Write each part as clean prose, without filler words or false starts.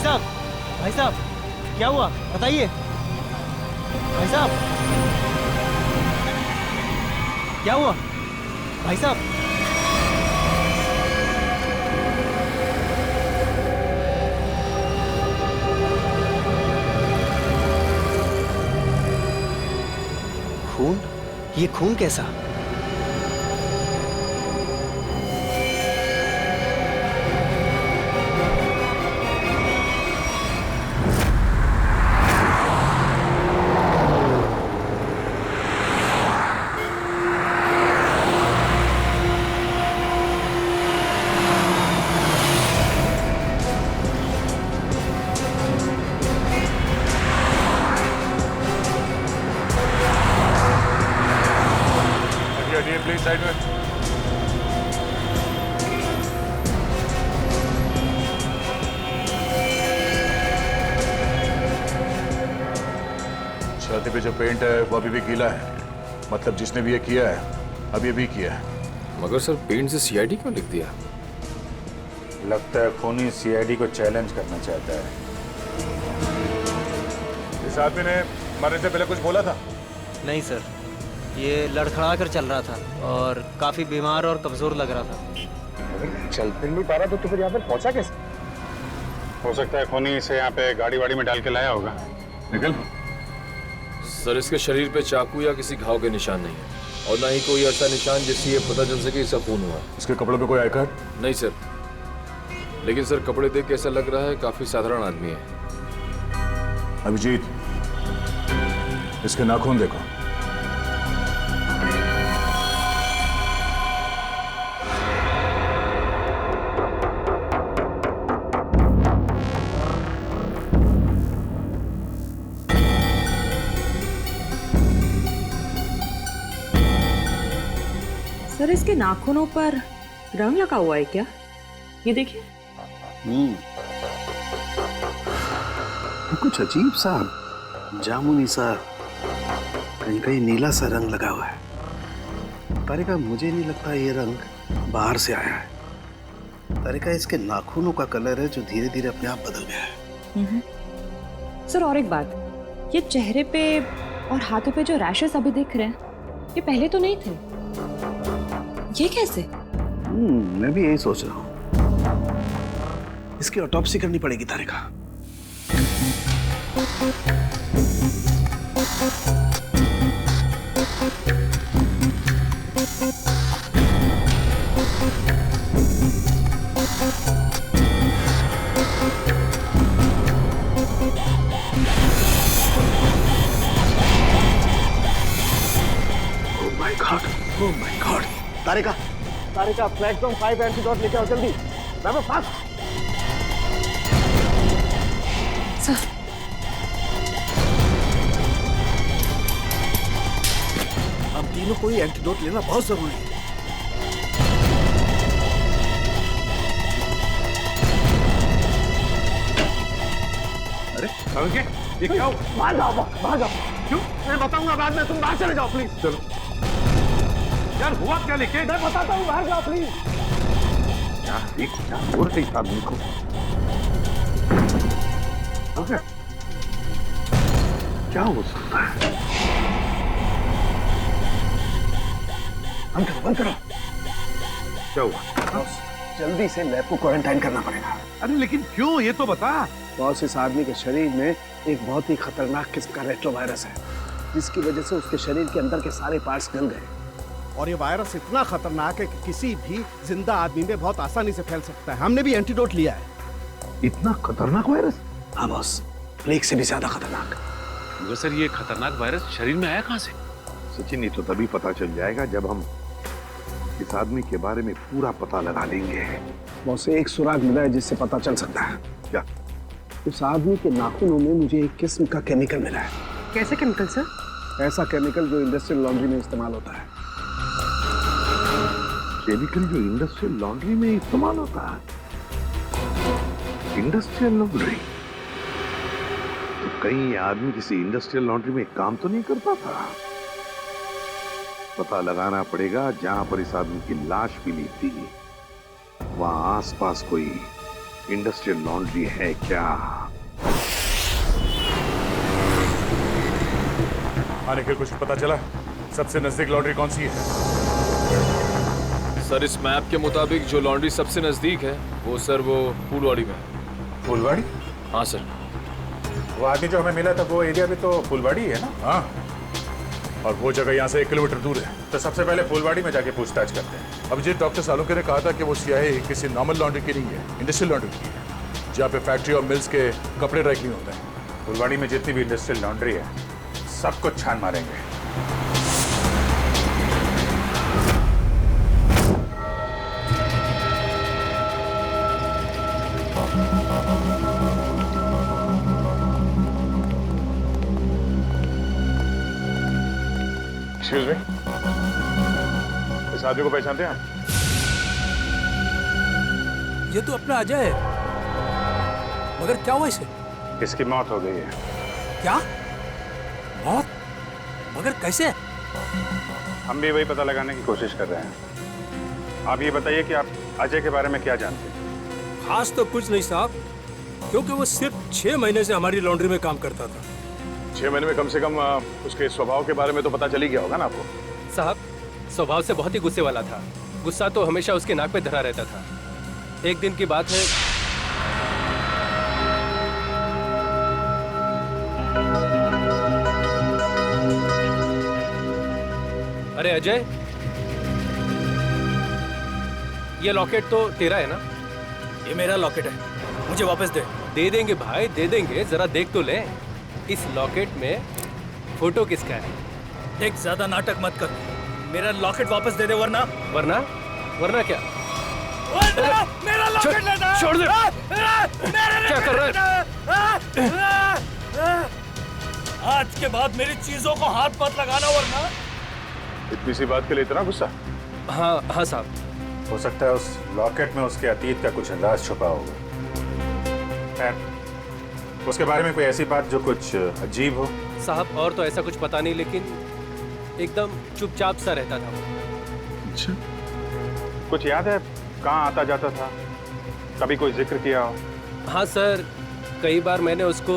साहब, भाई साहब, क्या हुआ बताइए। भाई साहब, क्या हुआ भाई साहब? खून? ये खून कैसा? प्लीज साइड में। छाती पे जो पेंट है वो अभी भी गीला है, मतलब जिसने भी ये किया है अभी भी किया है। मगर सर पेंट से सीआईडी क्यों लिख दिया? लगता है खूनी सीआईडी को चैलेंज करना चाहता है। इस आदमी ने मरने से पहले कुछ बोला था? नहीं सर, ये लड़खड़ा कर चल रहा था और काफी बीमार और कमजोर लग रहा था। चल फिर नहीं पा रहा तो फिर यहाँ पर पहुंचा कैसे? हो सकता है खूनी इसे यहाँ पे गाड़ी वाड़ी में डाल के लाया होगा। निकल। सर इसके शरीर पे चाकू या किसी घाव के निशान नहीं है और ना ही कोई ऐसा निशान जिससे ये पता चल सके इसका खून हुआ। इसके कपड़ों पे कोई आई कार्ड? नहीं सर, लेकिन सर कपड़े देख के ऐसा लग रहा है काफी साधारण आदमी है। अभिजीत, इसके नाखून देखो। सर इसके नाखूनों पर रंग लगा हुआ है क्या? ये देखिए। कुछ अजीब सा जामुनी सा, कहीं कहीं नीला सा रंग लगा हुआ है। तारिका, मुझे नहीं लगता ये रंग बाहर से आया है। तारिका, इसके नाखूनों का कलर है जो धीरे धीरे अपने आप बदल गया है। सर और एक बात, ये चेहरे पे और हाथों पे जो रैशेस अभी दिख रहे हैं ये पहले तो नहीं थे। ये कैसे? मैं भी यही सोच रहा हूँ। इसकी ऑटोप्सी करनी पड़ेगी Tarika. Oh my God. Tarika, Tarika, platform 5 antidote लेके आओ जल्दी। बाबा फास्ट। सर हम तीनों को ही एंटीडोट लेना बहुत जरूरी है। अरे ये क्या हुआ? बाहर जाओ। क्यों? मैं बताऊंगा बाद में, तुम बाहर चले जाओ प्लीज। चलो यार, हुआ क्या लेके? मैं बताता हूँ, बाहर जाओ प्लीज। क्या बोल रही आदमी को? क्या हो सकता है? बंद करो। क्या हुआ? जल्दी से लैब को क्वारंटाइन करना पड़ेगा। अरे लेकिन क्यों, ये तो बता। बॉस, इस आदमी के शरीर में एक बहुत ही खतरनाक किस्म का रेट्रोवायरस है, जिसकी वजह से उसके शरीर के अंदर के सारे पार्ट्स गल गए। और ये वायरस इतना खतरनाक है कि किसी भी जिंदा आदमी में बहुत आसानी से फैल सकता है। हमने भी एंटीडोट लिया है। इतना खतरनाक वायरस? हाँ बॉस, प्लेग से भी ज्यादा खतरनाक। मगर सर ये खतरनाक वायरस शरीर में आया कहाँ से? सचिन, ये तो तभी पता चल जाएगा जब हम इस आदमी के बारे में पूरा पता लगा लेंगे। बॉस, एक सुराग मिला है जिससे पता चल सकता है। क्या? उस आदमी के नाखूनों में मुझे एक किस्म का केमिकल मिला है। कैसे केमिकल सर? ऐसा केमिकल जो इंडस्ट्रियल लॉन्ड्री में इस्तेमाल होता है। केमिकल जो इंडस्ट्रियल लॉन्ड्री में इस्तेमाल होता है? Industrial laundry? तो कहीं ये आदमी किसी इंडस्ट्रियल लॉन्ड्री में काम तो नहीं करता था? पता लगाना पड़ेगा जहां पर इस आदमी की लाश मिली थी, वहां आसपास कोई इंडस्ट्रियल लॉन्ड्री है क्या? आने के कुछ पता चला? सबसे नजदीक लॉन्ड्री कौन सी है? सर इस मैप के मुताबिक जो लॉन्ड्री सबसे नजदीक है वो फूलवाड़ी में है। फुलवाड़ी? हाँ सर। वो आदमी जो हमें मिला था वो एरिया भी तो फुलवाड़ी है ना? हाँ। और वो जगह यहाँ से 1 किलोमीटर दूर है, तो सबसे पहले फुलवाड़ी में जाके पूछताछ करते हैं। अब जी डॉक्टर सालुंके ने कहा था कि वो सियाही किसी नॉर्मल लॉन्ड्री की नहीं है, इंडस्ट्रियल लॉन्ड्री की है, जहाँ पे फैक्ट्री और मिल्स के कपड़े ड्राई क्लीन होते हैं। फुलवाड़ी में जितनी भी इंडस्ट्रियल लॉन्ड्री है सब कुछ छान मारेंगे। एक्सक्यूज मी, इस आदमी को पहचानते हैं आप? ये तो अपना अजय है, मगर क्या हुआ इसे? इसकी मौत हो गई है। क्या मौत? मगर कैसे? हम भी वही पता लगाने की कोशिश कर रहे हैं। आप ये बताइए कि आप अजय के बारे में क्या जानते हैं? खास तो कुछ नहीं साहब, क्योंकि वो सिर्फ 6 महीने से हमारी लॉन्ड्री में काम करता था। 6 महीने में कम से कम उसके स्वभाव के बारे में तो पता चल ही गया होगा ना आपको? साहब स्वभाव से बहुत ही गुस्से वाला था। गुस्सा तो हमेशा उसके नाक पे धरा रहता था। एक दिन की बात है, अरे अजय, ये लॉकेट तो तेरा है ना? ये मेरा लॉकेट है, मुझे वापस दे। दे देंगे भाई, दे देंगे, जरा देख तो ले। इस लॉकेट में फोटो किसका है? देख, ज्यादा नाटक मत कर, मेरा लॉकेट वापस दे दे, वरना वरना क्या? मेरा लॉकेट लेना! छोड़ दे! क्या कर रहा है? आज के बाद मेरी चीजों को हाथ मत लगाना, वरना। इतनी सी बात के लिए इतना गुस्सा? हाँ साहब। हो सकता है उस लॉकेट में उसके अतीत का कुछ अंदाज छुपा होगा। खैर, उसके बारे में कोई ऐसी बात जो कुछ अजीब हो? साहब और तो ऐसा कुछ पता नहीं, लेकिन एकदम चुपचाप सा रहता था वो। अच्छा, कुछ याद है कहाँ आता जाता था? कभी कोई जिक्र किया हो? हाँ सर, कई बार मैंने उसको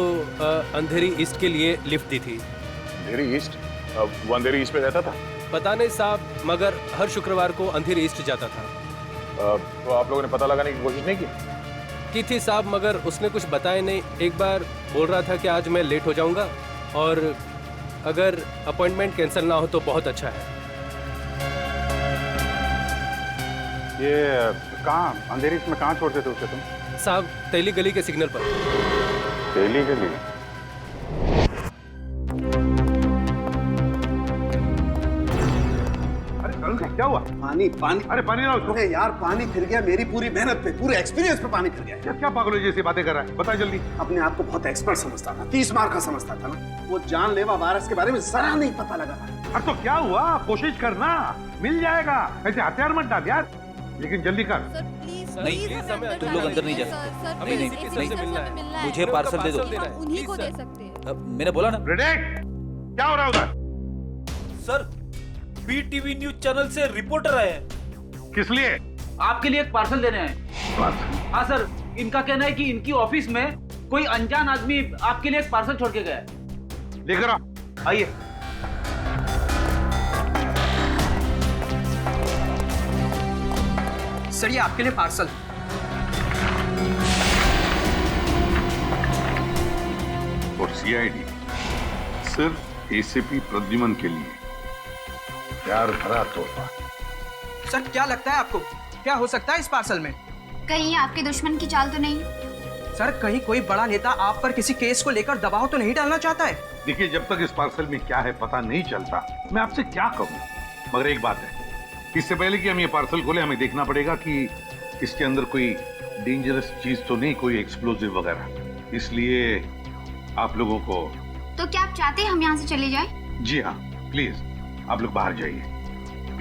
अंधेरी ईस्ट के लिए लिफ्ट दी थी। अंधेरी ईस्ट? वो अंधेरी ईस्ट में रहता था? पता नहीं साहब, मगर हर शुक्रवार को अंधेरी ईस्ट जाता था। तो आप लोगों ने पता लगाने की कोशिश नहीं की थी साहब, मगर उसने कुछ बताया नहीं। एक बार बोल रहा था कि आज मैं लेट हो जाऊंगा और अगर अपॉइंटमेंट कैंसिल ना हो तो बहुत अच्छा है। ये कहाँ अंधेरी में कहाँ छोड़ते थे उसे तुम? साहब तेली गली के सिग्नल पर। तेली गली? क्या हुआ? पानी। अरे पानी ना उसको। अरे यार, पानी फिर गया मेरी पूरी मेहनत पे, पूरे एक्सपीरियंस पे पानी फिर गया। क्या पागलों जैसी बातें कर रहा है? बता जल्दी। अपने आप को बहुत एक्सपर्ट समझता था, 30 मार का समझता था ना। वो जानलेवा वायरस के बारे में जरा नहीं पता लगा। अरे तो क्या हुआ? कोशिश करना, मिल जाएगा। ऐसे हथियार मत डाल यार, लेकिन जल्दी कर। तुम लोग अंदर नहीं जा सकते। नहीं, मुझे पार्सल दे दो। उन्हीं को दे सकते हैं। मैंने बोला ना। क्या हो रहा है उधर? सर, बीटीवी न्यूज चैनल से रिपोर्टर आए हैं। किस लिए? आपके लिए एक पार्सल देने हैं। हाँ सर, इनका कहना है कि इनकी ऑफिस में कोई अनजान आदमी आपके लिए एक पार्सल छोड़ के गया है। लेकर आओ। आइए। सर, ये आपके लिए पार्सल। और सीआईडी सिर्फ एसीपी प्रद्युमन के लिए प्यार भरा तोहफा। सर, क्या लगता है आपको, क्या हो सकता है इस पार्सल में? कहीं आपके दुश्मन की चाल तो नहीं? सर, कहीं कोई बड़ा नेता आप पर किसी केस को लेकर दबाव तो नहीं डालना चाहता है? देखिए, जब तक इस पार्सल में क्या है पता नहीं चलता, मैं आपसे क्या कहूँ। मगर एक बात है, इससे पहले कि हम ये पार्सल खोले, हमें देखना पड़ेगा कि इसके अंदर कोई डेंजरस चीज तो नहीं, कोई एक्सप्लोजिव वगैरह। इसलिए आप लोगों को। तो क्या आप चाहते हैं हम यहाँ से चले जाएं? जी हाँ, प्लीज आप लोग बाहर जाइए।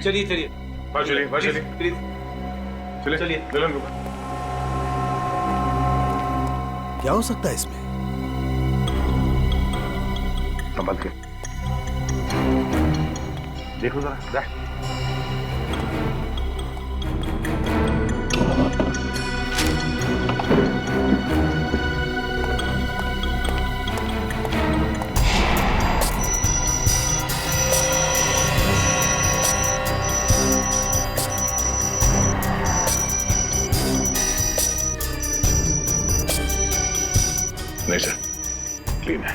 चलिए प्लीज चलिए। दुल्हन को क्या हो सकता है इसमें? संभल के देखो जरा। नहीं सर, क्लीन है।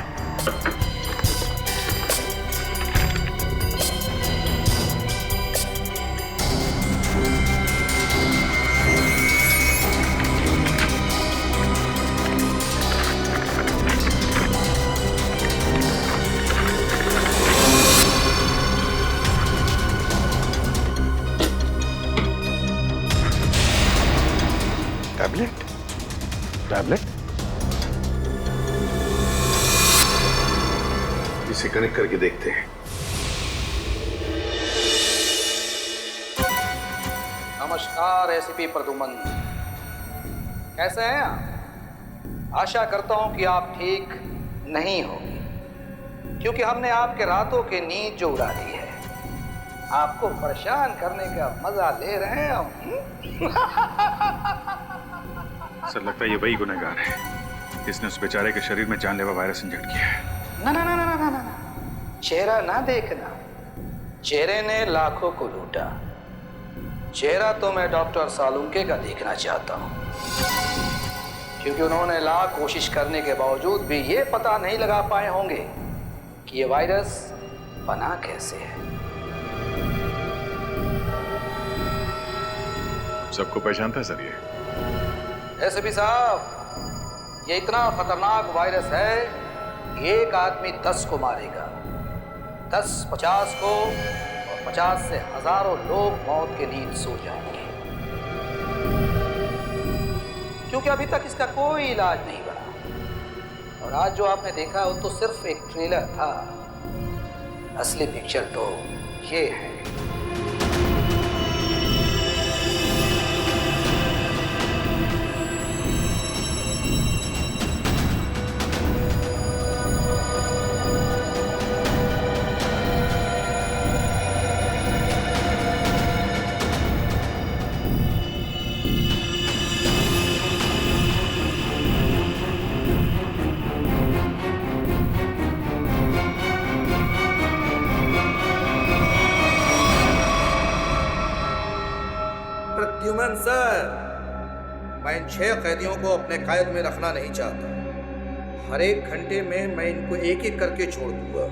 टैबलेट? टैबलेट? इसे कनेक्ट करके देखते हैं। नमस्कार एसीपी प्रदुमन, कैसे हैं आप? आशा करता हूं कि आप ठीक नहीं होंगे, क्योंकि हमने आपके रातों की नींद जो उड़ा दी है, आपको परेशान करने का मजा ले रहे हैं हम। सर लगता है ये वही गुनहगार है जिसने उस बेचारे के शरीर में जानलेवा वायरस इंजेक्ट किया है। ना ना ना ना ना ना, चेहरा ना देखना, चेहरे ने लाखों को लूटा, चेहरा तो मैं डॉक्टर सालुंके का देखना चाहता हूं, क्योंकि उन्होंने लाख कोशिश करने के बावजूद भी ये पता नहीं लगा पाए होंगे कि ये वायरस बना कैसे है। सबको पहचानता है सर ये? एसपी साहब, ये इतना खतरनाक वायरस है कि एक आदमी 10 को मारेगा, 10 50 को, और 50 से हजारों लोग मौत के नींद सो जाएंगे, क्योंकि अभी तक इसका कोई इलाज नहीं बना। और आज जो आपने देखा वो तो सिर्फ एक ट्रेलर था, असली पिक्चर तो ये है। प्रद्युमन सर, मैं इन 6 कैदियों को अपने कैद में रखना नहीं चाहता। हर एक घंटे में मैं इनको एक एक करके छोड़ दूंगा,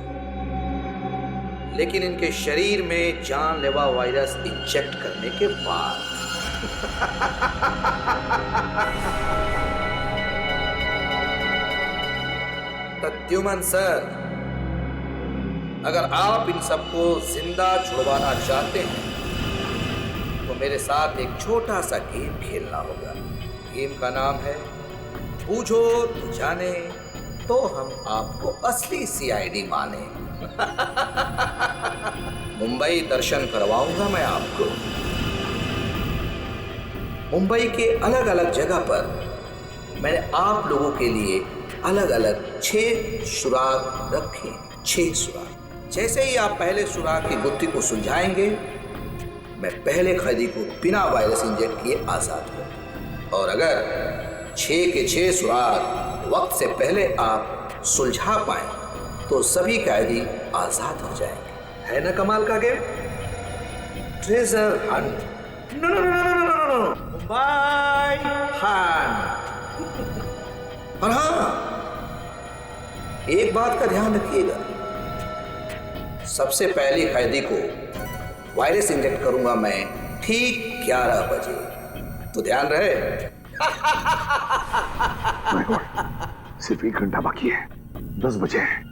लेकिन इनके शरीर में जानलेवा वायरस इंजेक्ट करने के बाद। प्रद्युमन सर, अगर आप इन सबको जिंदा छुड़वाना चाहते हैं तो मेरे साथ एक छोटा सा गेम खेलना होगा। गेम का नाम है बूझो तो जाने, तो हम आपको असली सीआईडी माने। मुंबई दर्शन करवाऊंगा मैं आपको। मुंबई के अलग अलग जगह पर मैंने आप लोगों के लिए अलग अलग 6 सुराग रखे। 6 सुराग। जैसे ही आप पहले सुराग की गुत्थी को सुलझाएंगे, मैं पहले कैदी को बिना वायरस इंजेक्ट किए आजाद करूं, और अगर 6 के 6 सुराग वक्त से पहले आप सुलझा पाए तो सभी कैदी आजाद हो जाएंगे। है ना कमाल का game? Treasure hunt. No no no no no no, Mumbai hunt. और हाँ, एक बात का ध्यान रखिएगा, सबसे पहले कैदी को वायरस इंजेक्ट करूंगा मैं ठीक 11 बजे, तो ध्यान रहे। सिर्फ 1 घंटा बाकी है, 10 बजे है।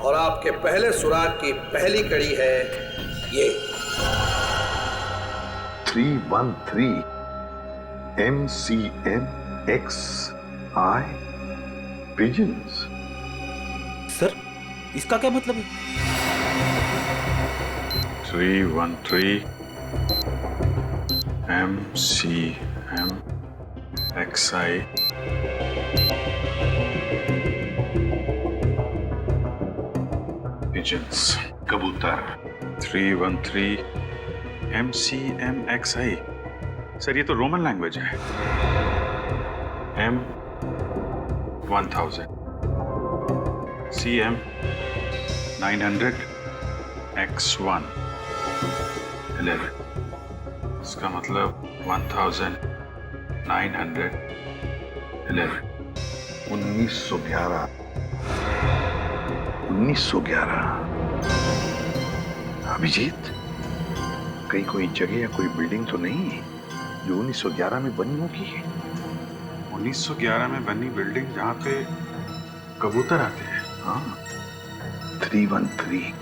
और आपके पहले सुराग की पहली कड़ी है ये 313 MCMXI पिजन्स। सर, इसका क्या मतलब है? 313 MCMXI pigeons, कबूतर। 313 MCMXI। सर ये तो रोमन लैंग्वेज है। M1000 CM 900 X1 11। इसका मतलब 1911। 1911 1911। अभिजीत, कहीं कोई जगह या कोई बिल्डिंग तो नहीं है जो 1911 में बनी होगी? 1911 में बनी बिल्डिंग जहां पे कबूतर आते हैं। हाँ, 313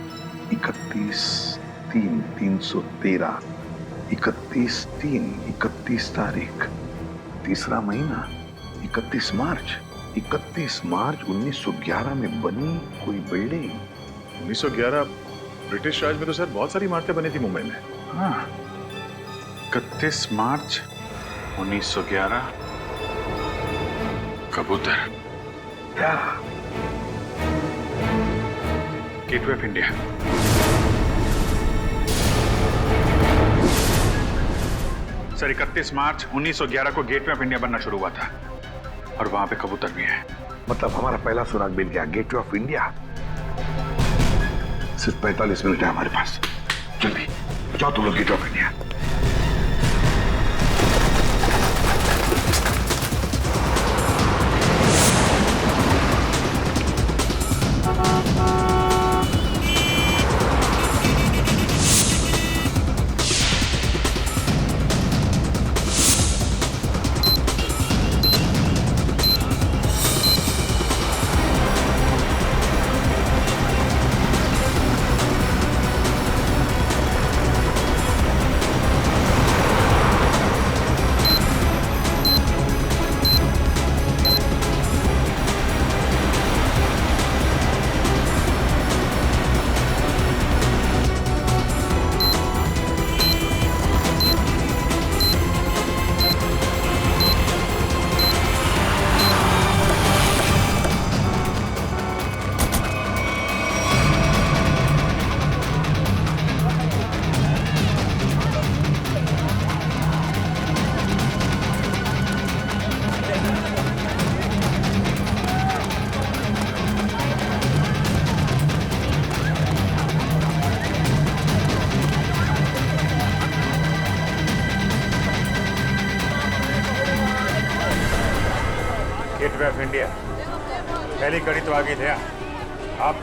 31/3/313 31/3 31 तारीख, तीसरा महीना 31 मार्च 31 मार्च 1911 में बनी कोई बिल्डिंग। 1911 ब्रिटिश राज में तो सर बहुत सारी इमारतें बनी थी मुंबई में। हाँ, 31 मार्च 1911 कबूतर। क्या? Gateway of India. सर 31 मार्च 1911 को गेटवे ऑफ इंडिया बनना शुरू हुआ था और वहां पे कबूतर भी है। मतलब हमारा पहला सुराग मिल गया, गेटवे ऑफ इंडिया। सिर्फ 45 मिनट है हमारे पास, जल्दी जाओ तुम लोग gateway of India. Gateway of India पहली कड़ी तो आगे थे आप।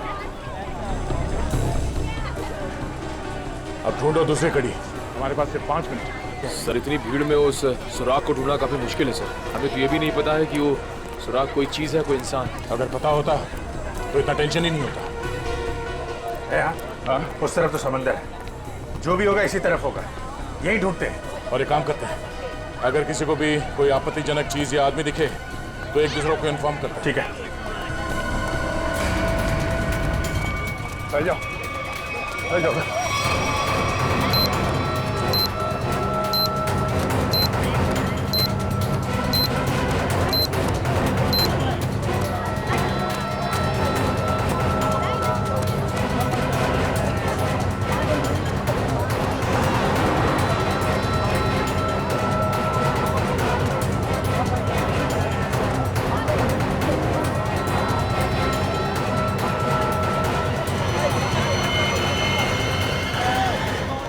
अब ढूंढो दूसरी कड़ी, हमारे पास सिर्फ 5 मिनट। सर इतनी भीड़ में उस सुराग को ढूंढना काफी मुश्किल है सर। हमें तो ये भी नहीं पता है कि वो सुराग कोई चीज है कोई इंसान। अगर पता होता तो इतना टेंशन ही नहीं होता है। हाँ, उस तरफ तो समंदर है, जो भी होगा इसी तरफ होगा, यही ढूंढते हैं। और एक काम करते हैं, अगर किसी को भी कोई आपत्तिजनक चीज या आदमी दिखे तो एक दूसरे को इन्फॉर्म करते हैं। ठीक है, चल जाओ चल जाओ।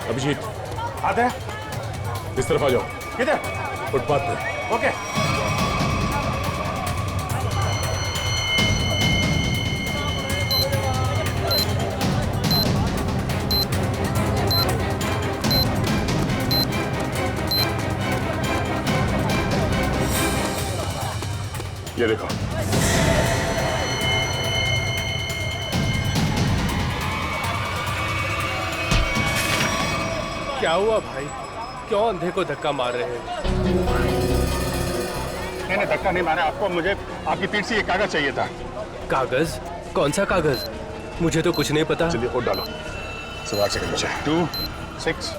अभिजीत आते हैं, इस तरफ आ जाओ। किधर? फुटपाथ पे। ओके। ये देखो, क्या हुआ भाई, क्यों अंधे को धक्का मार रहे हैं? नहीं धक्का नहीं मारा आपको, मुझे आपकी पीठ से ये कागज चाहिए था। कागज? कौन सा कागज? मुझे तो कुछ नहीं पता। चलिए वोट डालो। सवाल से नीचे 2 6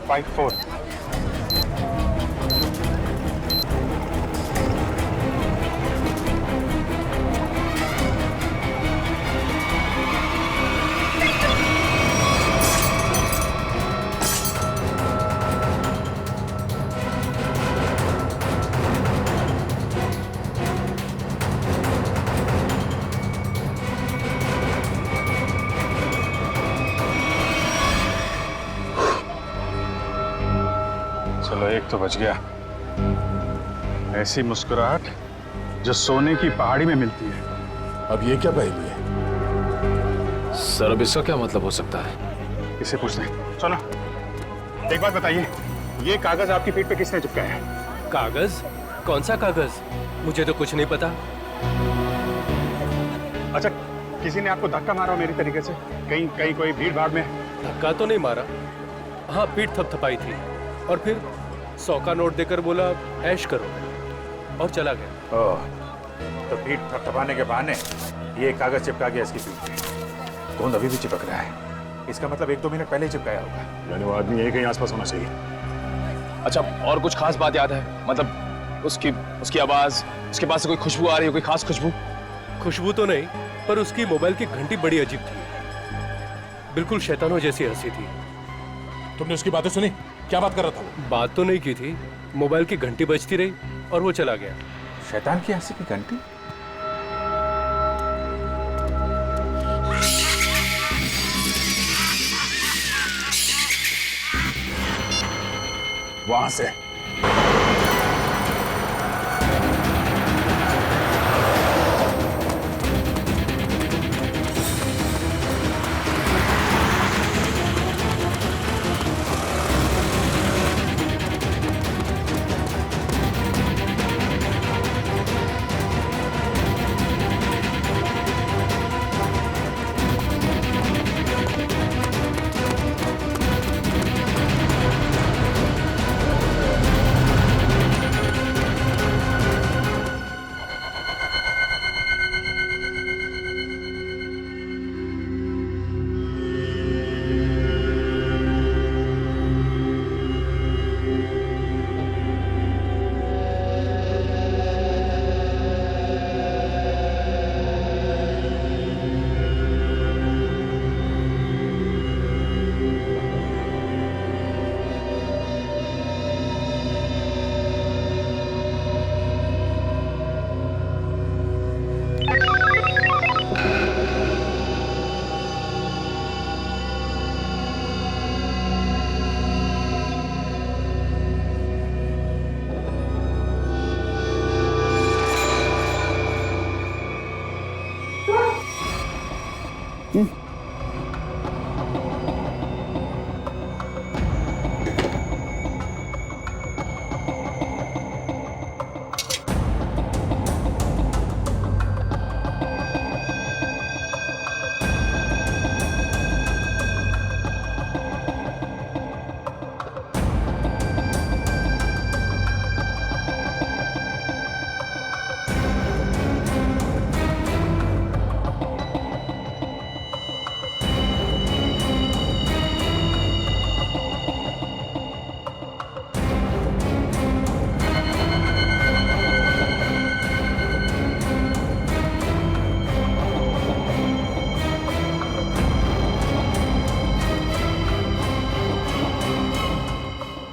5 4। चलो एक तो बच गया। ऐसी मुस्कुराहट जो सोने की पहाड़ी में मिलती है। अब ये क्या पहेली है? सर अब इसका क्या मतलब हो सकता है? इसे पूछते हैं। सुनो, एक बात बताइए, ये कागज आपकी पीठ पे किसने चिपकाया है? कागज? कौन सा कागज? मुझे तो कुछ नहीं पता। अच्छा, किसी ने आपको धक्का मारा मेरी तरीके से? कहीं कहीं कोई भीड़ भाड़ में? धक्का तो नहीं मारा, हाँ पीठ थपथपाई थी और फिर 100 का नोट देकर बोला ऐश करो और चला गया। ओह, तो पीठ थपथपाने के बहाने ये कागज चिपका गया इसकी पीठ पे। गोंद अभी भी चिपक रहा है, इसका मतलब 1-2 मिनट पहले ही चिपकाया होगा। यानी वो आदमी यही कहीं आसपास होना चाहिए। अच्छा, और कुछ खास बात याद है? मतलब उसकी आवाज, उसके पास से कोई खुशबू आ रही है, कोई खास खुशबू? खुशबू तो नहीं, पर उसकी मोबाइल की घंटी बड़ी अजीब थी, बिल्कुल शैतानों जैसी हंसी थी। तुमने उसकी बातें सुनी? क्या बात कर रहा था वो? बात तो नहीं की थी, मोबाइल की घंटी बजती रही और वो चला गया। शैतान की हंसी की घंटी? वहां से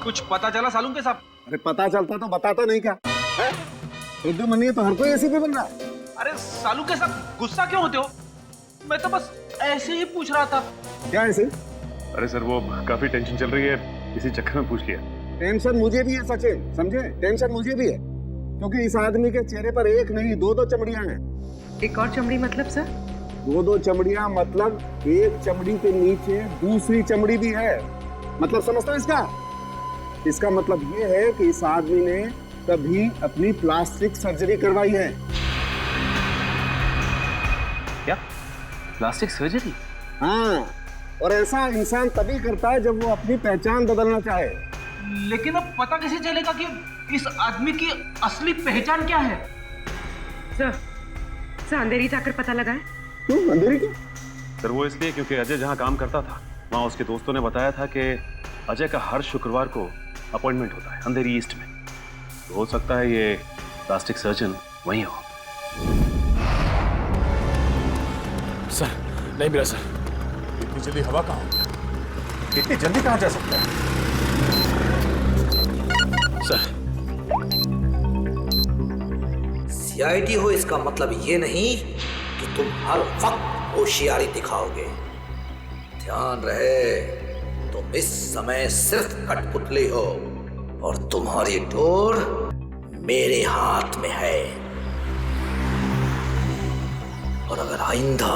कुछ पता चला सालून के साहब? अरे पता चलता तो बताता नहीं क्या है? उर्दू मनी तो हर कोई ऐसे भी बन रहा है। अरे सालू के साथ गुस्सा क्यों होते हो? मैं तो बस ऐसे ही पूछ रहा था। क्या ऐसे? अरे सर, वो काफी टेंशन चल रही है, इसी चक्कर में पूछ लिया। टेंशन मुझे भी है सचिन, समझे? टेंशन मुझे भी है, क्योंकि इस आदमी के चेहरे पर एक नहीं 2-2 चमड़ियां हैं। एक और चमड़ी मतलब सर? 2-2 चमड़ियां मतलब एक चमड़ी के नीचे दूसरी चमड़ी भी है। मतलब समझता है इसका? इसका मतलब ये है कि इस आदमी ने कभी अपनी प्लास्टिक सर्जरी करवाई है। क्या? Plastic surgery? हाँ, और ऐसा इंसान तभी करता है जब वो अपनी पहचान बदलना चाहे। लेकिन अब पता कैसे चलेगा कि इस आदमी की असली पहचान क्या है? सर अंधेरी जाकर पता लगा है। क्यों अंधेरी क्यों? सर वो इसलिए क्योंकि अजय जहाँ काम करता था वहाँ उसके दोस्तों ने बताया था कि अजय का हर शुक्रवार को अपॉइंटमेंट होता है अंधेरी ईस्ट में। तो हो सकता है ये प्लास्टिक सर्जन वहीं हो। सर नहीं मिला सर। इतनी जल्दी हवा कहाँ हो? इतनी जल्दी कहाँ जा सकता है? सर सीआईडी हो इसका मतलब ये नहीं कि तुम हर वक्त होशियारी दिखाओगे। ध्यान रहे, तुम इस समय सिर्फ कठपुतली हो और तुम्हारी डोर मेरे हाथ में है। और अगर आइंदा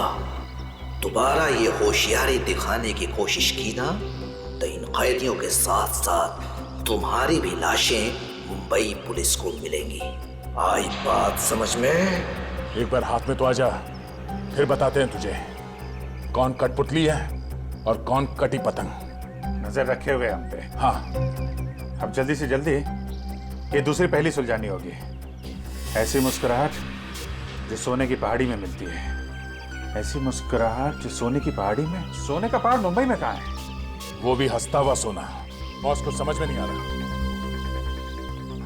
दोबारा ये होशियारी दिखाने की कोशिश की ना तो इन कैदियों के साथ साथ तुम्हारी भी लाशें मुंबई पुलिस को मिलेंगी। आई बात समझ में? एक बार हाथ में तो आ जा, फिर बताते हैं तुझे कौन कठपुतली है और कौन कटी पतंग। नजर रखे हुए हम पे। हाँ, अब जल्दी से जल्दी ये दूसरी पहली सुलझानी होगी। ऐसी मुस्कुराहट जो सोने की पहाड़ी में मिलती है, ऐसी मुस्कुराहट जो सोने की पहाड़ी में। सोने का पहाड़ मुंबई में कहाँ है? वो भी हंसता हुआ सोना। बॉस को समझ में नहीं आ रहा।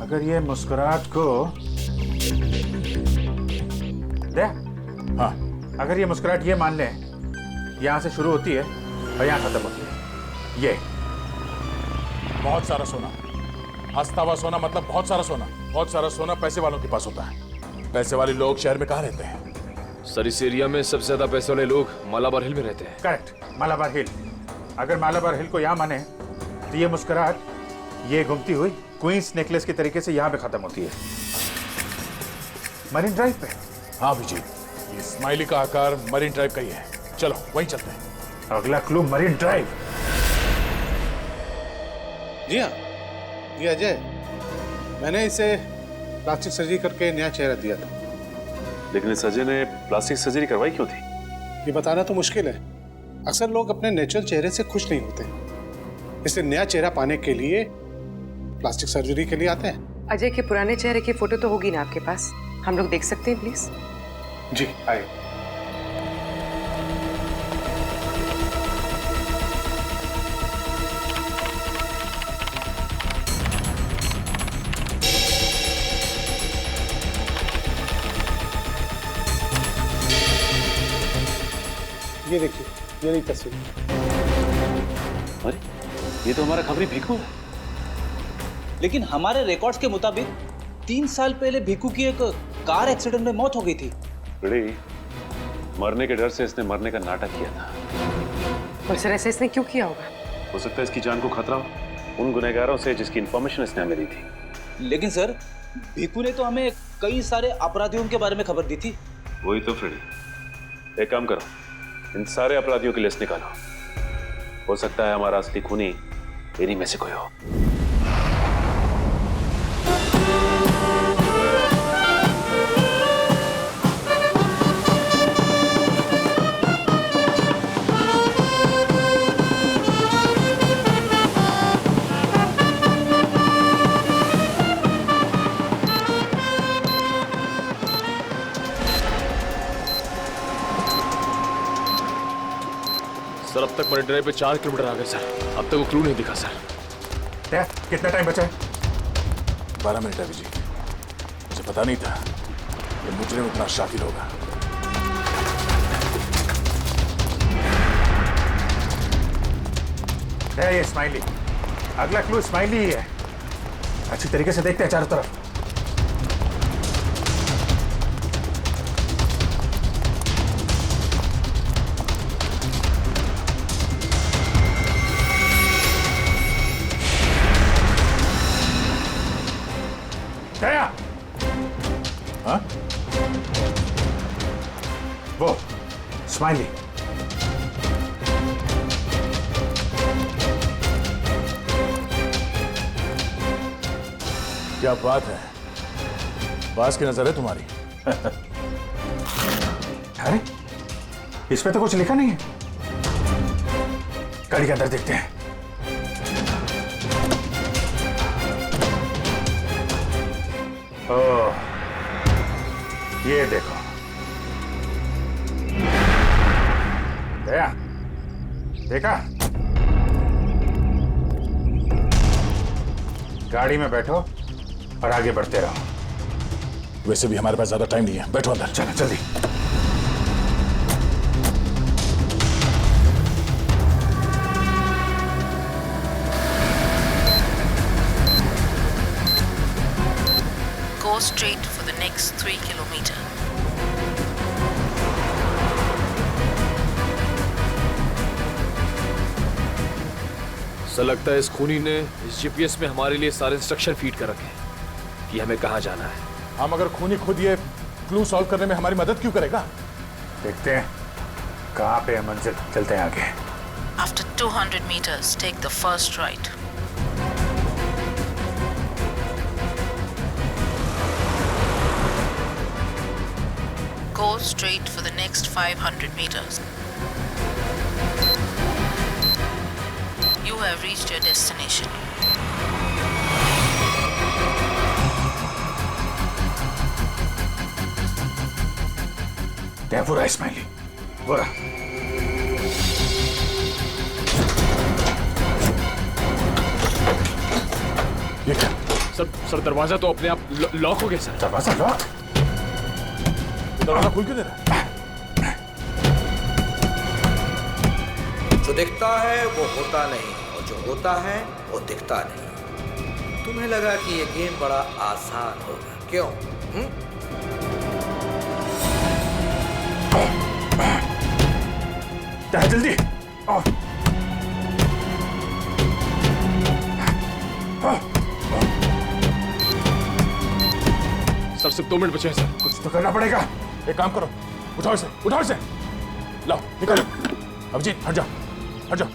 अगर ये मुस्कुराहट को दे, हाँ, अगर ये मुस्कुराहट ये मान लें यहां से शुरू होती है और यहां खत्म होती है, ये बहुत सारा सोना। हंसता हुआ सोना मतलब बहुत सारा सोना। बहुत सारा सोना पैसे वालों के पास होता है। पैसे वाले लोग शहर में कहाँ रहते हैं? सर इस एरिया में सबसे ज्यादा पैसे वाले लोग मालाबार हिल में रहते हैं। करेक्ट, मालाबार हिल। अगर मालाबार हिल को यहाँ माने तो ये मुस्कुराहट ये घूमती हुई क्वींस नेकलेस के तरीके से यहाँ पे खत्म होती है, मरीन ड्राइव पे। हाँ अभिजीत, ये स्माइली का आकार मरीन ड्राइव का ही है। चलो वहीं चलते हैं। अगला क्लू मरीन ड्राइव। जी हाँ, ये अजय, मैंने इसे प्लास्टिक सर्जरी करके नया चेहरा दिया था। लेकिन इस अजय ने प्लास्टिक सर्जरी करवाई क्यों थी? ये बताना तो मुश्किल है। अक्सर लोग अपने नेचुरल चेहरे से खुश नहीं होते, इसलिए नया चेहरा पाने के लिए प्लास्टिक सर्जरी के लिए आते हैं। अजय के पुराने चेहरे की फोटो तो होगी ना आपके पास? हम लोग देख सकते हैं प्लीज? जी आए। ये देखिए, ये रही तस्वीर। अरे ये तो हमारा खबरी भिक्कू है। लेकिन हमारे रिकॉर्ड्स के मुताबिक 3 साल पहले भिक्कू की एक कार एक्सीडेंट में मौत हो गई थी। मरने के डर से इसने मरने का नाटक किया था। और सर ऐसा इसने क्यों किया होगा? हो सकता है इसकी जान को खतरा हो उन गुनहगारों से जिसकी इंफॉर्मेशन इसने हमें दी थी। लेकिन सर भिक्कू ने तो हमें कई सारे अपराधियों के बारे में खबर दी थी। वही तो फ्रेडी, एक काम करो, इन सारे अपराधियों की लिस्ट निकालो। हो सकता है हमारा असली खूनी इन्हीं में से कोई हो। सर अब तक मरीन ड्राइव पे 4 किलोमीटर आ गए सर। अब तक वो क्लू नहीं दिखा सर। कितना टाइम बचा है? 12 मिनट है अभिजीत। मुझे पता नहीं था कि मुजरिम इतना शातिर होगा। ये स्माइली, अगला क्लू स्माइली ही है। अच्छी तरीके से देखते हैं चारों तरफ। गया? हाँ? वो स्माइली। क्या बात है, बास की नजर है तुम्हारी। अरे इस पे तो कुछ लिखा नहीं है। गाड़ी के अंदर देखते हैं। ओह, ये देखो। गया? देखा? गाड़ी में बैठो और आगे बढ़ते रहो। वैसे भी हमारे पास ज्यादा टाइम नहीं है, बैठो अंदर। चलो जल्दी। Go straight for the next 3 kilometers. Sir लगता है इस खूनी ने इस जीपीएस में हमारे लिए सारे इंस्ट्रक्शन फीड कर रखे हैं कि हमें कहाँ जाना है। हम अगर खूनी खुद ये क्लू सॉल्व करने में हमारी मदद क्यों करेगा? देखते हैं कहाँ पे है मंजिल, चलते हैं आगे। After 200 meters, take the first right. Go straight for the next 500 meters. You have reached your destination. क्या बुरा इस्माइली, बुरा। ये क्या? सर दरवाजा तो अपने आप लॉक हो गया सर। दरवाजा लॉक? दरवाजा खुल क्यों दे रहा है? जो दिखता है वो होता नहीं और जो होता है वो दिखता नहीं। तुम्हें लगा कि ये गेम बड़ा आसान होगा, क्यों? क्या है, जल्दी सर सिर्फ 2 मिनट बचे हैं सर। कुछ तो करना पड़ेगा। एक काम करो, उठाओ इसे, उठाओ इसे, लाओ निकालो। अभिजीत हट जाओ, हट जाओ।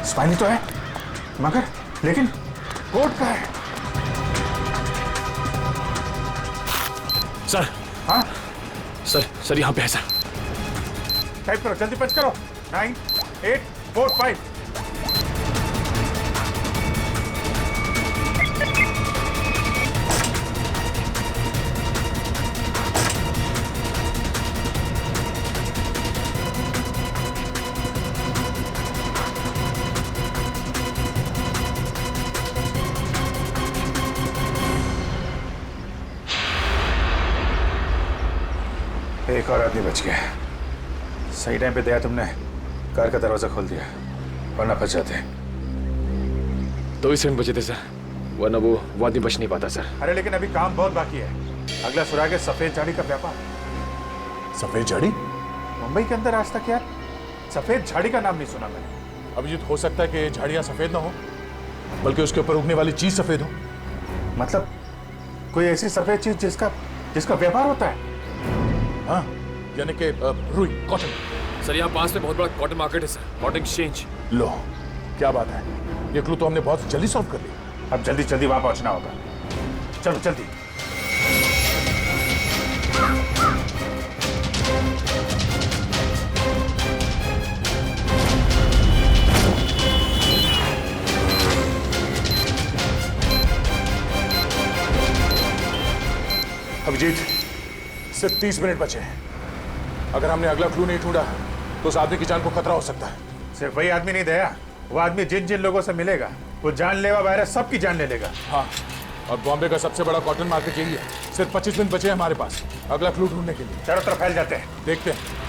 स्पाइनी तो है मगर लेकिन कोट का है। सर। हाँ सर यहाँ पे है सर। टाइप करो, जल्दी पंच करो। 9 8 4 5। एक और आदमी बच गया। सही टाइम पे दया तुमने कार का दरवाजा खोल दिया, वरना फंस जाते। 2 सेकंड बचे थे सर, वरना वो आदमी बच नहीं पाता सर। अरे लेकिन अभी काम बहुत बाकी है। अगला सुराग है सफेद झाड़ी का व्यापार। सफेद झाड़ी? मुंबई के अंदर आज तक यार सफेद झाड़ी का नाम नहीं सुना मैंने। अब ये हो सकता है कि झाड़ियां सफेद ना हो, बल्कि उसके ऊपर उगने वाली चीज सफेद हो। मतलब कोई ऐसी सफेद चीज जिसका व्यापार होता है? हाँ, यानी कि रुई, कॉटन। सर यहाँ पास में बहुत बड़ा कॉटन मार्केट है सर, कॉटन एक्सचेंज। लो क्या बात है, ये क्लू तो हमने बहुत जल्दी सॉल्व कर लिया। अब जल्दी जल्दी वहां पहुंचना होगा। चलो जल्दी। अभिजीत सिर्फ 30 मिनट बचे हैं। अगर हमने अगला क्लू नहीं ढूंढा तो उस आदमी की जान को खतरा हो सकता है। सिर्फ वही आदमी नहीं दया, वो आदमी जिन जिन लोगों से मिलेगा वो जानलेवा वायरस सबकी जान ले लेगा। हाँ, और बॉम्बे का सबसे बड़ा कॉटन मार्केट यही है। सिर्फ 25 मिनट बचे हैं हमारे पास अगला क्लू ढूंढने के लिए। चारों तरफ फैल जाते हैं, देखते हैं।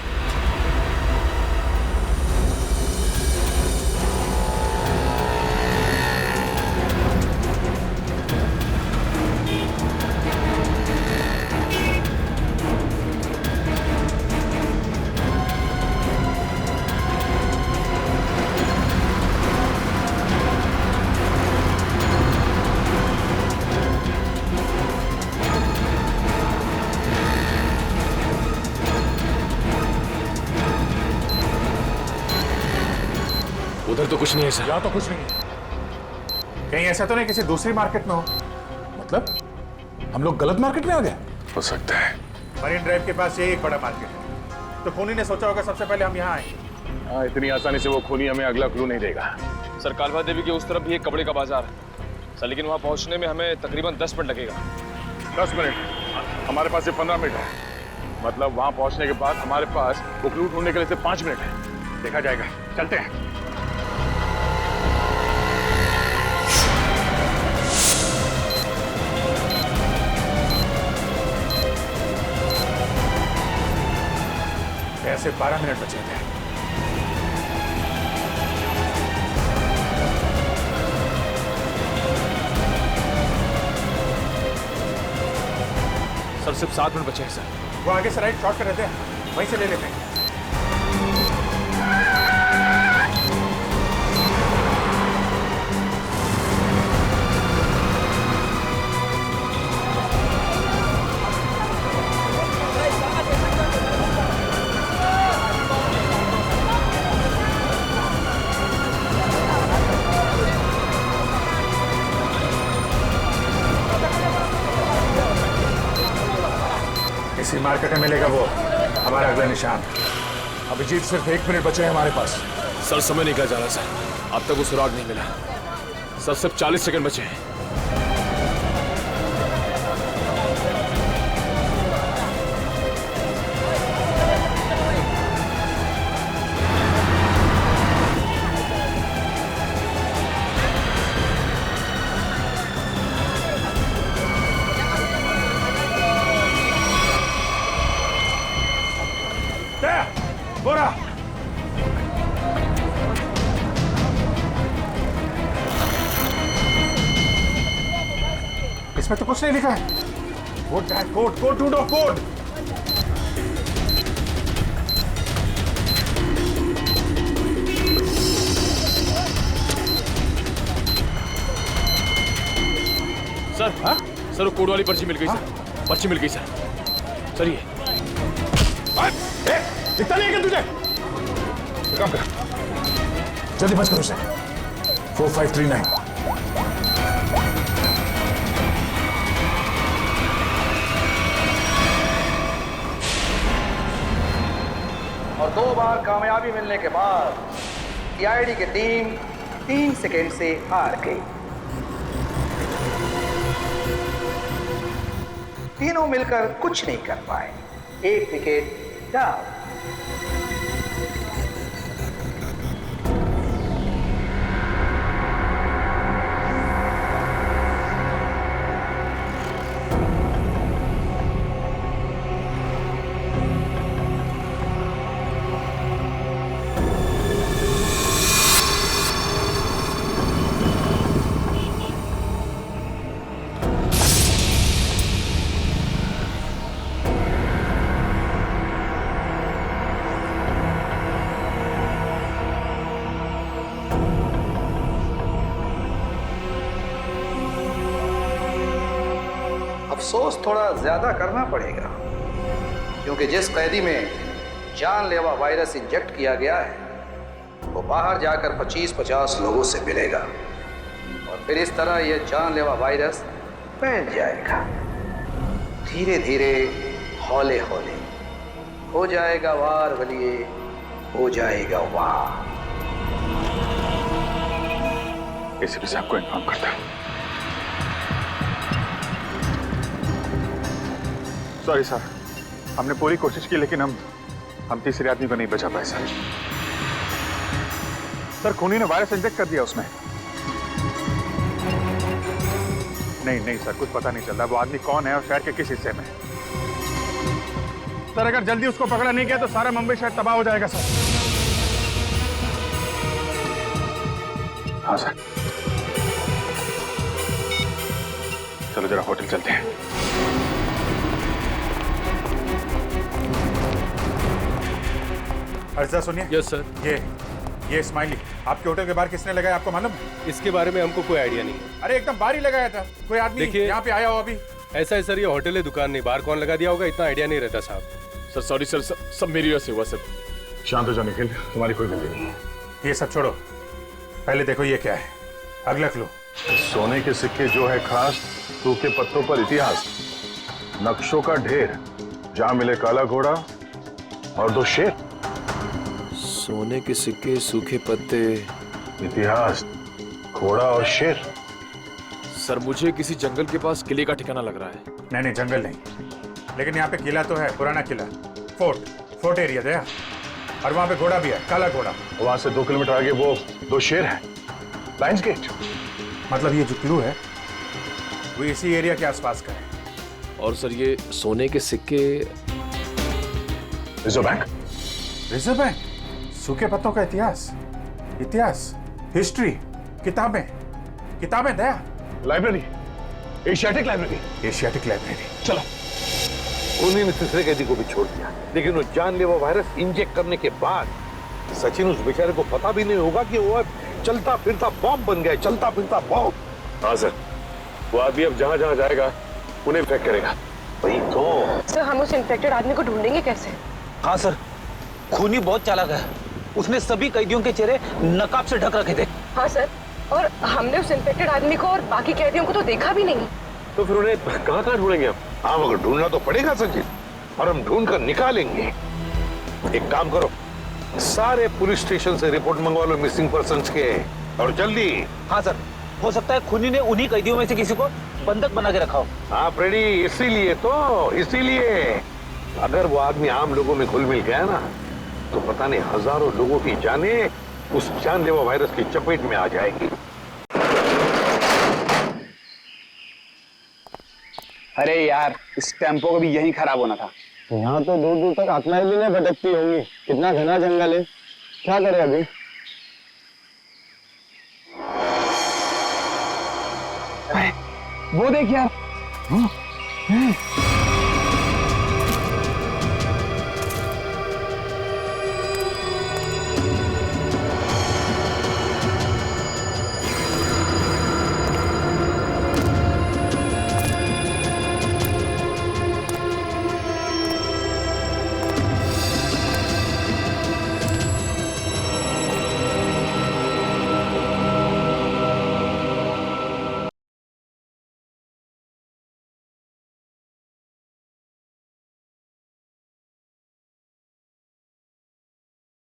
उधर तो कुछ नहीं है सर। यहाँ तो कुछ नहीं है। कहीं ऐसा तो नहीं किसी दूसरी मार्केट में हो? मतलब हम लोग गलत मार्केट में आ गए? हो सकता है। मरीन ड्राइव के पास यही एक बड़ा मार्केट है, तो खूनी ने सोचा होगा सबसे पहले हम यहाँ आएंगे। हाँ, इतनी आसानी से वो खूनी हमें अगला क्लू नहीं देगा। सर कालवा देवी के उस तरफ भी एक कपड़े का बाजार है सर, लेकिन वहाँ पहुँचने में हमें तकरीबन 10 मिनट लगेगा। 10 मिनट? हमारे पास सिर्फ 15 मिनट है। मतलब वहाँ पहुँचने के बाद हमारे पास वो क्लू ढूंढने के लिए सिर्फ 5 मिनट है। देखा जाएगा, चलते हैं। ऐसे 12 मिनट बचे थे। सर सिर्फ 7 मिनट बचे हैं सर। वो आगे से राइट शॉर्ट कर रहते हैं, वहीं से ले लेते हैं। मार्केट में मिलेगा वो हमारा अगला निशान। अभिजीत सिर्फ 1 मिनट बचे हैं हमारे पास। सर समय निकल जा रहा सर, अब तक वो सुराग नहीं मिला सर, सिर्फ 40 सेकंड बचे हैं। बोरा इसमें तो कुछ नहीं लिखा है। कोड कोड कोड ढूंढो, कोड। सर हाँ सर, वो कोड वाली पर्ची मिल गई सर, पर्ची मिल गई सर। सर ये दिखता नहीं है क्या तुझे? काम कर, जल्दी बच करो उसे। 4539। और 2 बार कामयाबी मिलने के बाद सीआईडी की टीम 3 सेकेंड से हार गई। तीनों मिलकर कुछ नहीं कर पाए, 1 विकेट डाउन। अफसोस थोड़ा ज्यादा करना पड़ेगा, क्योंकि जिस कैदी में जानलेवा वायरस इंजेक्ट किया गया है वो बाहर जाकर 25-50 लोगों से मिलेगा और फिर इस तरह यह जानलेवा वायरस फैल जाएगा। धीरे धीरे, हौले हौले हो जाएगा वार वलिए, हो जाएगा वार। एसीपी साहब को इन्फॉर्म करता हूं। सॉरी सर, हमने पूरी कोशिश की लेकिन हम तीसरे आदमी को नहीं बचा पाए सर। सर खूनी ने वायरस इंजेक्ट कर दिया उसमें। नहीं सर, कुछ पता नहीं चल रहा वो आदमी कौन है और शहर के किस हिस्से में। सर अगर जल्दी उसको पकड़ा नहीं गया तो सारा मुंबई शहर तबाह हो जाएगा सर। हाँ सर, चलो जरा होटल चलते हैं। अर्जा सुनिए। Yes sir. ये स्माइली आपके होटल के बाहर किसने लगाया, आपको मालूम है? इसके बारे में हमको कोई आइडिया नहीं है। अरे एकदम बाहर ही लगाया था, कोई आदमी यहाँ पे आया हो अभी? ऐसा है सर, ये होटल है, दुकान नहीं, बाहर कौन लगा दिया होगा इतना आइडिया नहीं रहता साहब। सर सॉरी सर, सब मेरी वजह से हुआ सर। शांत हो जाओ निखिल, तुम्हारी कोई गलती नहीं है। ये सब छोड़ो, पहले देखो ये क्या है, अगला क्लू। सोने के सिक्के जो है खास, सूखे पत्तों पर इतिहास, नक्शों का ढेर, जहां मिले काला घोड़ा और 2 शेर। सोने के सिक्के, सूखे पत्ते, इतिहास, घोड़ा और शेर। सर मुझे किसी जंगल के पास किले का ठिकाना लग रहा है। नहीं जंगल नहीं, लेकिन यहाँ पे किला तो है, पुराना किला, फोर्ट एरिया दया, और वहाँ पे घोड़ा भी है, काला घोड़ा। वहां से 2 किलोमीटर आगे वो 2 शेर है, लायंस गेट। मतलब ये जो क्लू है वो इसी एरिया के आसपास का है। और सर ये सोने के सिक्के, रिजर्व बैंक, सूखे पत्तों का इतिहास, हिस्ट्री, किताबें दया, लाइब्रेरी, एशियाटिक लाइब्रेरी। चलो। उन्हीं ने तीसरे कैदी को भी छोड़ दिया, लेकिन वो जानलेवा वायरस इंजेक्ट करने के बाद सचिन उस बेचारे को पता भी नहीं होगा कि वो चलता फिरता बॉम्ब बन गया, चलता फिरता बॉम्ब। हाँ सर, वो आदमी अब जहाँ जहाँ जाएगा उन्हें इन्फेक्ट करेगा। वही तो सर, हम उस इन्फेक्टेड आदमी को ढूंढेंगे कैसे? हाँ सर, खूनी बहुत चालाक है, उसने सभी कैदियों के चेहरे नकाब से ढक रखे थे। हाँ सर, और हमने उस इन्फेक्टेड आदमी को और बाकी कैदियों को तो देखा भी नहीं। तो फिर उन्हें कहाँ ढूंढेंगे हम? हाँ मगर ढूंढना तो पड़ेगा सचिन। और हम ढूंढ कर निकालेंगे। एक काम करो, सारे पुलिस स्टेशन से रिपोर्ट मंगवा लो मिसिंग पर्सन्स के, और जल्दी। हाँ सर, हो सकता है खूनी ने उन्हीं कैदियों में से किसी को बंधक बना के रखा हो। हाँ फ्रेडी, इसीलिए अगर वो आदमी आम लोगों में घुल मिल गया ना, तो पता नहीं हजारों लोगों की जानें उस जानलेवा वायरस की चपेट में आ जाएगी। अरे यार, इस टेम्पो को भी यहीं खराब होना था। यहाँ तो दूर दूर तक आत्माएं भी नहीं भटकती होंगी। कितना घना जंगल है, क्या करें अभी? वो देख यार,